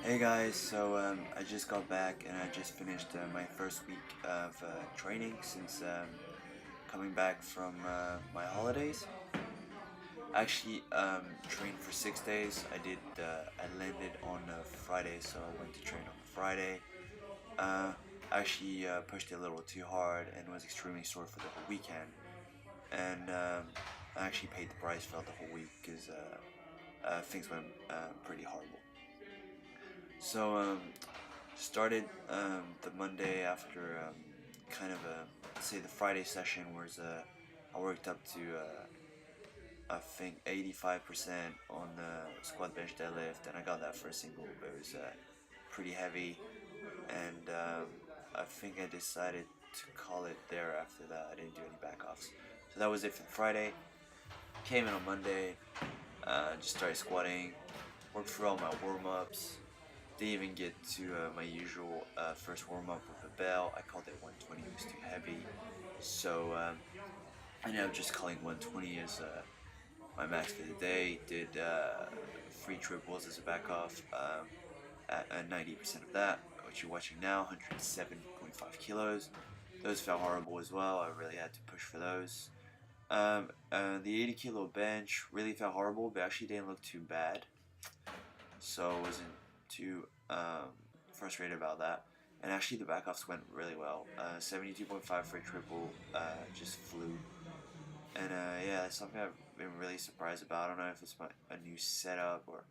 Hey guys, I just got back and I just finished my first week of training since coming back from my holidays. I actually trained for 6 days. I landed on a Friday, so I went to train on Friday. I actually pushed it a little too hard and was extremely sore for the whole weekend. And I actually paid the price for the whole week because things went pretty horrible. So started the Monday after kind of say the Friday session was I worked up to I think 85% on squat bench deadlift, and I got that for a single, but it was pretty heavy, and I think I decided to call it there after that. I didn't do any back offs, so that was it for Friday. Came in on Monday, just started squatting, worked through all my warm ups. Didn't even get to my usual first warm up with a bell. I called it 120, it was too heavy. So I ended up just calling 120 as my max for the day. Did free triples as a back off at 90% of that, which you're watching now, 107.5 kilos. Those felt horrible as well. I really had to push for those. The 80 kilo bench really felt horrible, but actually didn't look too bad. So I wasn't too frustrated about that. And actually, the back offs went really well. 72.5 for a triple just flew. And yeah, that's something I've been really surprised about. I don't know if it's a new setup or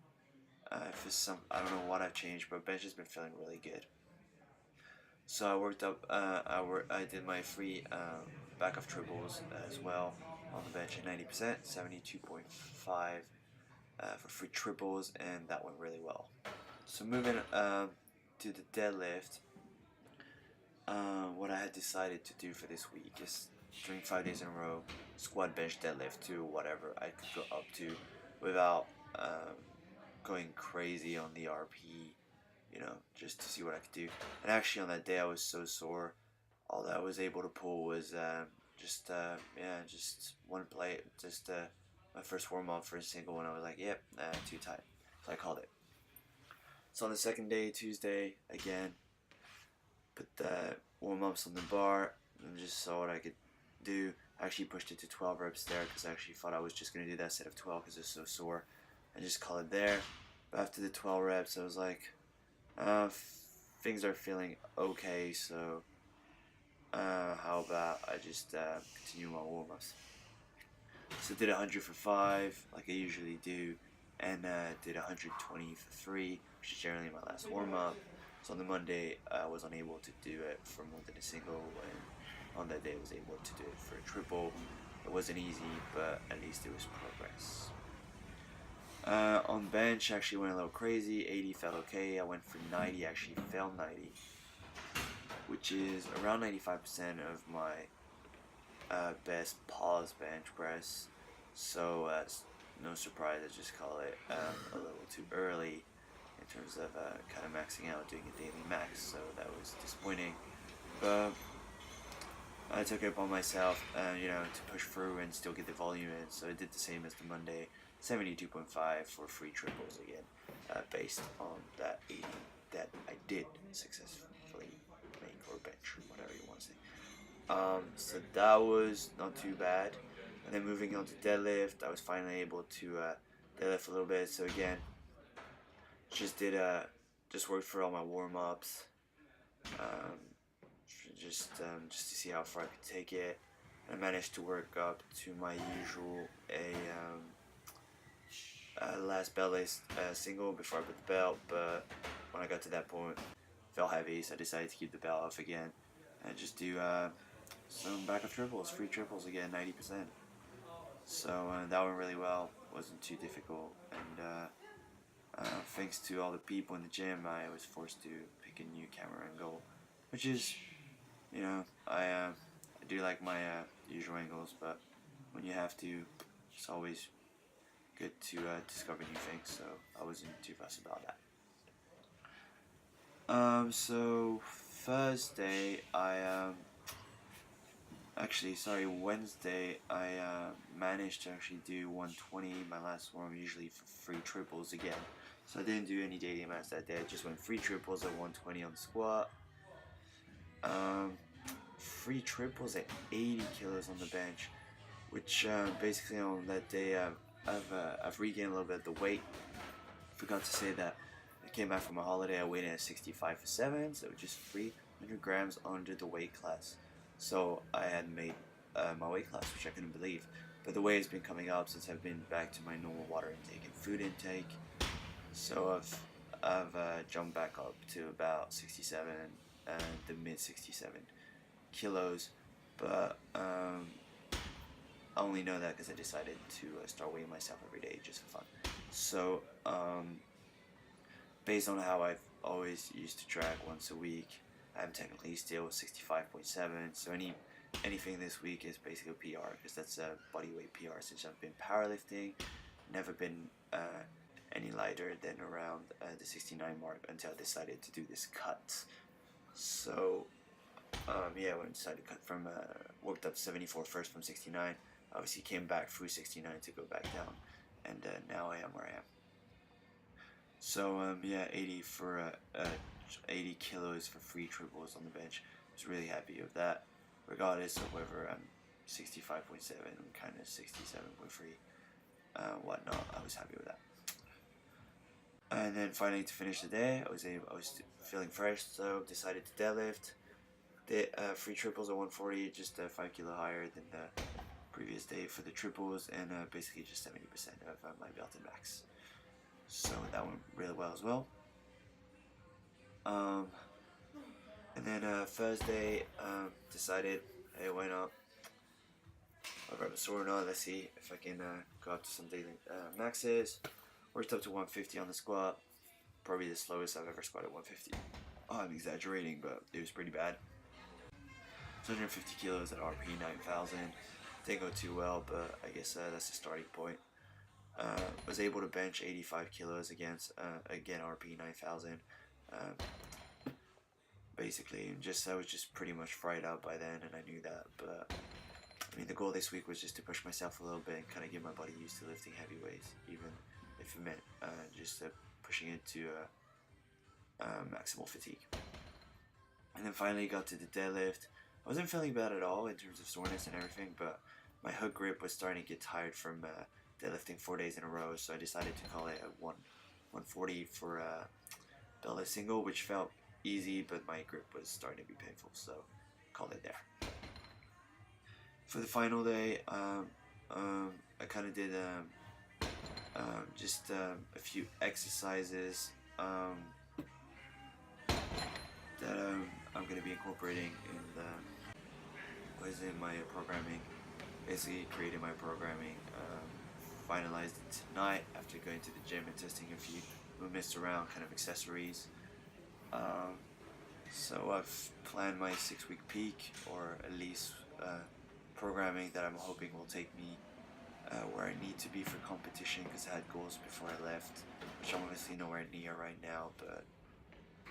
if it's I don't know what I've changed, but bench has been feeling really good. So I worked up, I did my free back off triples as well on the bench at 90%, 72.5 for free triples, and that went really well. So moving to the deadlift, what I had decided to do for this week is doing 5 days in a row, squat, bench, deadlift to whatever I could go up to without going crazy on the RP, just to see what I could do. And actually on that day I was so sore, all that I was able to pull was just one plate, just my first warm up for a single, and I was like, yep, too tight. So I called it. So on the second day, Tuesday, again, put the warm ups on the bar and just saw what I could do. I actually pushed it to 12 reps there because I actually thought I was just going to do that set of 12 because it's so sore. I just call it there. But after the 12 reps, I was like, things are feeling okay, so how about I just continue my warm ups. So I did 100 for 5, like I usually do, and did 120 for 3, which is generally my last warm up. So on the Monday, I was unable to do it for more than a single, and on that day, I was able to do it for a triple. It wasn't easy, but at least it was progress. On bench, I actually went a little crazy. 80 felt okay. I went for 90, actually felt 90, which is around 95% of my best pause bench press. So no surprise, I just call it a little too early in terms of kind of maxing out, doing a daily max. So that was disappointing, but I took it upon myself, to push through and still get the volume in. So I did the same as the Monday, 72.5 for free triples again, based on that 80 that I did successfully make or bench, whatever you want to say. So that was not too bad. And then moving on to deadlift, I was finally able to deadlift a little bit. So again, just did just worked for all my warm ups, um, just to see how far I could take it. I managed to work up to my usual last beltless single before I put the belt, but when I got to that point, it felt heavy, so I decided to keep the belt off again and just do some back of triples, free triples again, 90%. So that went really well, wasn't too difficult, and thanks to all the people in the gym, I was forced to pick a new camera angle, which is, I do like my usual angles, but when you have to, it's always good to discover new things, so I wasn't too fussed about that. So Thursday, Wednesday, I managed to actually do 120, my last one, usually for free triples again. So I didn't do any daily mass that day. I just went free triples at 120 on the squat. Free triples at 80 kilos on the bench, which basically on that day I've regained a little bit of the weight. Forgot to say that I came back from a holiday. I weighed in at 65 for 7, so just 300 grams under the weight class. So I had made my weight class, which I couldn't believe. But the weight has been coming up since I've been back to my normal water intake and food intake. So I've jumped back up to about 67, the mid 67 kilos. But I only know that because I decided to start weighing myself every day just for fun. So based on how I've always used to track once a week, I'm technically still 65.7. So anything this week is basically a PR, because that's a body weight PR since I've been powerlifting. Never been any lighter than around the 69 mark until I decided to do this cut. So yeah, when I decided to cut from worked up 74 first from 69, obviously came back through 69 to go back down, and now I am where I am. So yeah, 80 for 80 kilos for free triples on the bench. I was really happy with that, regardless of whether I'm 65.7 or kind of 67.3, whatnot. I was happy with that. And then finally, to finish the day, I was feeling fresh, so decided to deadlift. The free triples at 140, just 5 kilo higher than the previous day for the triples, and basically just 70% of my belted max. So that went really well as well. And then Thursday, decided, hey, why not? I'll grab a sauna. Let's see if I can go up to some daily maxes. Worked up to 150 on the squat. Probably the slowest I've ever squatted 150. Oh, I'm exaggerating, but it was pretty bad. 250 kilos at RP 9000. Didn't go too well, but I guess that's the starting point. Was able to bench 85 kilos against again RP 9000. Basically, I was just pretty much fried out by then, and I knew that. But I mean, the goal this week was just to push myself a little bit and kind of get my body used to lifting heavy weights, even if it meant just pushing it to maximal fatigue. And then finally got to the deadlift. I wasn't feeling bad at all in terms of soreness and everything, but my hook grip was starting to get tired from deadlifting 4 days in a row, so I decided to call it a 140 for deadlift single, which felt easy, but my grip was starting to be painful, so called it there. For the final day, I kind of did just a few exercises that I'm going to be incorporating in my programming. Basically created my programming, finalized it tonight after going to the gym and testing a few movements around, kind of accessories. So I've planned my 6-week peak, or at least programming that I'm hoping will take me where I need to be for competition, because I had goals before I left, which I'm obviously nowhere near right now, but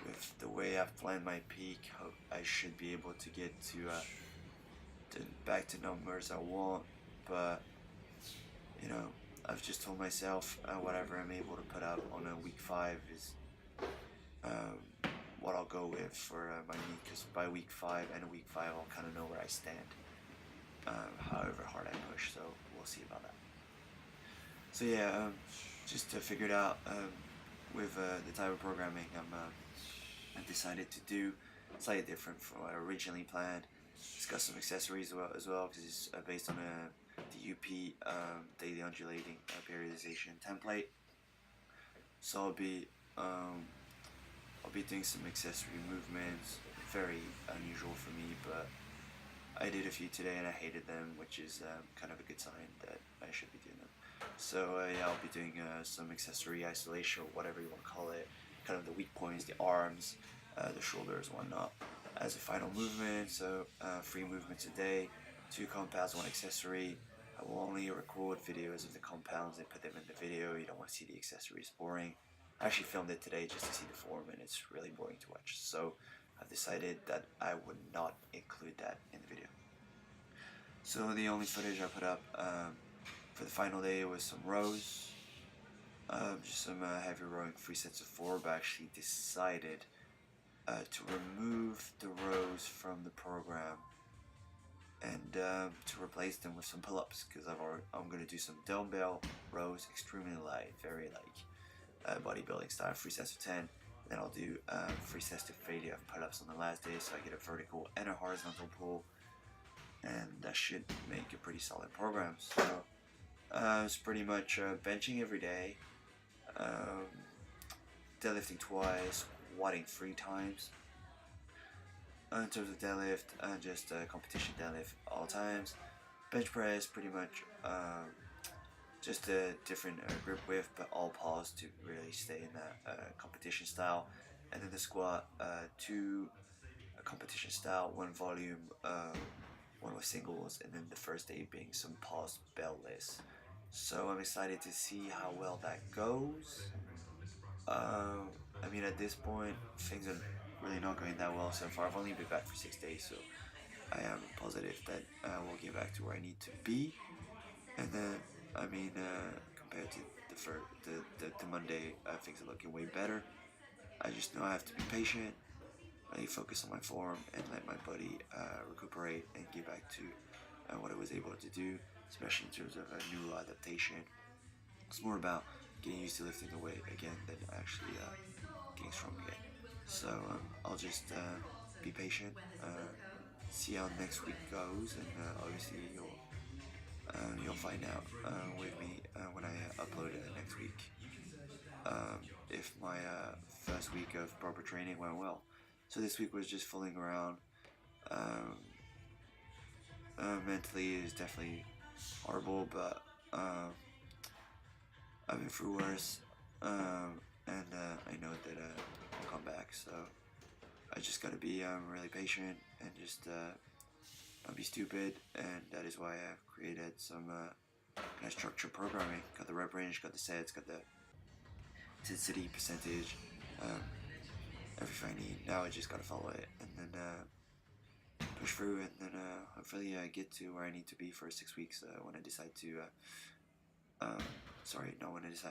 with the way I've planned my peak, I should be able to get to back to numbers I want. But you know, I've just told myself whatever I'm able to put up on a week 5 is what I'll go with for my meet, because by week 5 and week 5 I'll kind of know where I stand, however hard I push, so we'll see about that. So yeah, just to figure it out with the type of programming I decided to do, slightly different from what I originally planned. It's got some accessories as well, because it's based on the UP daily undulating periodization template. So I'll be doing some accessory movements, very unusual for me, but I did a few today and I hated them, which is kind of a good sign that I should be doing them. So yeah, I'll be doing some accessory isolation, or whatever you want to call it, kind of the weak points, the arms, the shoulders, whatnot, as a final movement. So 3 movements a day, 2 compounds, 1 accessory. I will only record videos of the compounds and put them in the video. You don't want to see the accessories, boring. I actually filmed it today just to see the form, and it's really boring to watch. So I've decided that I would not include that in the video. So the only footage I put up for the final day was some rows, just some heavy rowing 3 sets of 4, but actually decided to remove the rows from the program and to replace them with some pull-ups, because I'm going to do some dumbbell rows, extremely light, very like bodybuilding style, 3 sets of 10. Then I'll do 3 sets to failure of pull-ups on the last day, so I get a vertical and a horizontal pull, and that should make a pretty solid program. So it's pretty much benching every day, deadlifting twice, squatting 3 times. In terms of deadlift, just competition deadlift all times. Bench press, pretty much just a different grip width, but all pause to really stay in that competition style. And then the squat, 2 competition style, 1 volume, 1 with singles, and then the first day being some pause beltless. So I'm excited to see how well that goes. I mean, at this point, things are really not going that well so far. I've only been back for 6 days, so I am positive that we'll get back to where I need to be. And then, I mean, compared to the Monday, things are looking way better. I just know I have to be patient, really focus on my form, and let my body recuperate and get back to what I was able to do, especially in terms of a new adaptation. It's more about getting used to lifting the weight again than actually getting strong again. So I'll just be patient, see how next week goes, and obviously you'll find out with me when I upload it next week. If my first week of proper training went well. So this week was just fooling around. Mentally, it is definitely horrible, but I've been through worse, and I know that I'll come back. So I just gotta be really patient and just not be stupid, and that is why I've created some kind of structured programming. Got the rep range, got the sets, got the intensity percentage, everything I need. Now I just gotta follow it and then push through, and then hopefully get to where I need to be for 6 weeks when I decide to.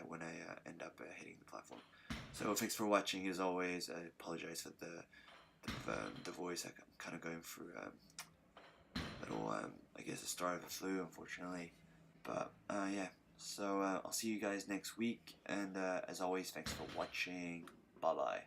When I end up hitting the platform. So thanks for watching. As always, I apologize for the voice. I'm kind of going through little, I guess, the start of a flu, unfortunately. But yeah. So I'll see you guys next week, and as always, thanks for watching. Bye bye.